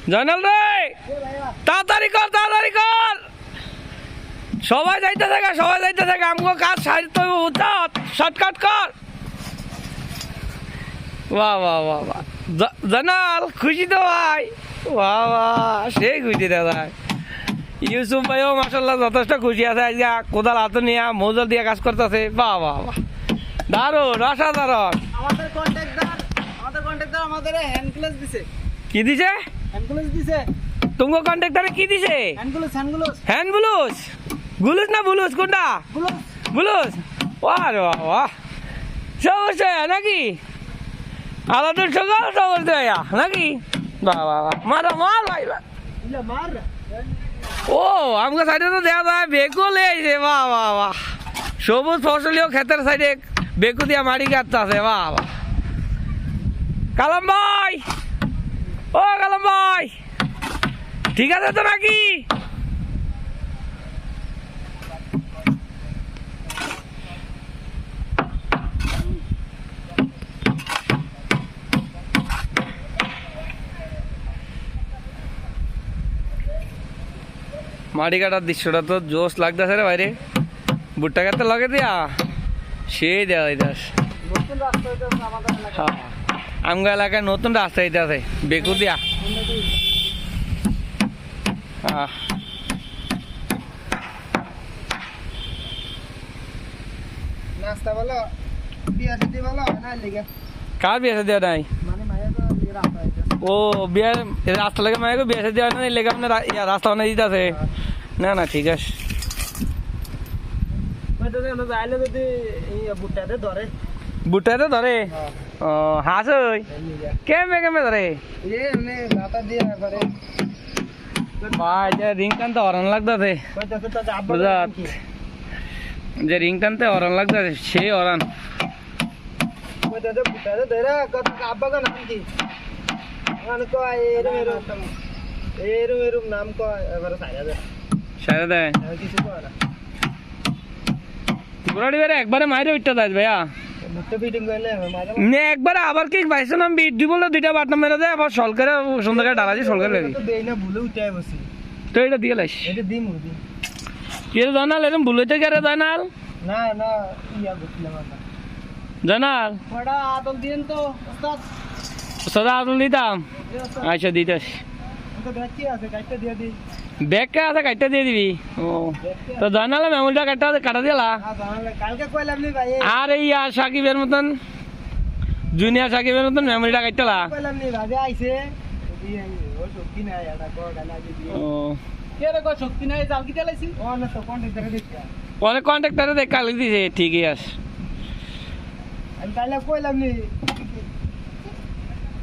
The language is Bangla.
জয়নাল রে তাড়াতাড়ি কর সবাই যাইতে থাকে আমগো কাজ সারতে হবে উঠাত শর্টকাট কর বাহ জয়নাল খুশি তো ভাই বাহ সেই খুশি রে ভাই ইউসুফ ভাইও মাশাআল্লাহ যথেষ্ট খুশি আছে আজকে কোদাল হাতে নিয়ে মজুর দিয়ে কাজ করতেছে বাহ দারুণ অসাধারণ আমাদের কন্ট্রাক্টর আমাদের হ্যান্ড গ্লাভস দিছে কি দিছে হ্যান্ড গ্লাভস দিছে তোমার কন্ট্রাক্টরে কি দিছে হ্যান্ড ব্লুজ গুলুস না ব্লুজ কোনটা ব্লুজ বাহ সমস্যা নাকি আলাদা সকাল সকাল দেয়া নাকি বাহ মার ভাই মার ও আমাকে সাইডে তো দেওয়া যায় বেকু লেগেছে বাহ সবুজ ফসলীয় ক্ষেতের সাইডে বেকু দিয়া মাটি কাটতে আছে বাহ কালাম ভাই ঠিক আছে তো নাকি মাটি কাটার দৃশ্যটা তো জোশ লাগতেছে রে বাইরে ভুট্টা কাটতে লগে দিয়া সেই দেওয়া হইতাস হ্যাঁ আমগা এলাকায় নতুন রাস্তা হইতাছে বেকু দিয়া নাস্তা বলো বিয়া শাদী বলো না লেগে কার বিয়ে দেওয়া নাই মানে মায়া তো রাস্তা আছে ও বিয়ে রাস্তা লাগে মায়ের বিয়ে দেওয়া নাই লেগে আপনার রাস্তা বানাই দিতেছে না ঠিক আছে যাইলে যদি বুটটাতে ধরে বুটটাতে ধরে ও হাস ওই কেমে ধরে এমনি মাথা দিয়ে করে ভাই যে রিং টানতে হরণ লাগতেছে বুঝাত যে রিং টানতে হরণ লাগতেছে সেই হরণ বুটটাতে ধরে কত আব্বা কা নাম কি মানে কো এরম নাম কো এবারে সারা দেয় কিছু কয় না বুড়াড়ি বেড়ে একবারে মাইরে উঠতে দেয় ভাইয়া একবারে আবার কি পাইছো না বিট দিব দুইটা বাটনা মেরে দেয় আবার সলকারে সুন্দর করে ডালা দিয়ে সলকারে লেগে তো এটা দিয়ে লাইস কি জানাল এরকম ভুলতে গেলে জানাল জানাল সদা আদল দিতাম আচ্ছা দিতেস ব্যাগ কে আছে কাটটা দিয়ে দিবি ও তো জানালে মেমুলটা কাটা দিলা আর এই সাকিবের মতন জুনিয়র সাকিবের মতন মেমোরিটা কাটলা অনেক কন্ট্রাক্টরে দেখ কালি দিছে ঠিকই আছে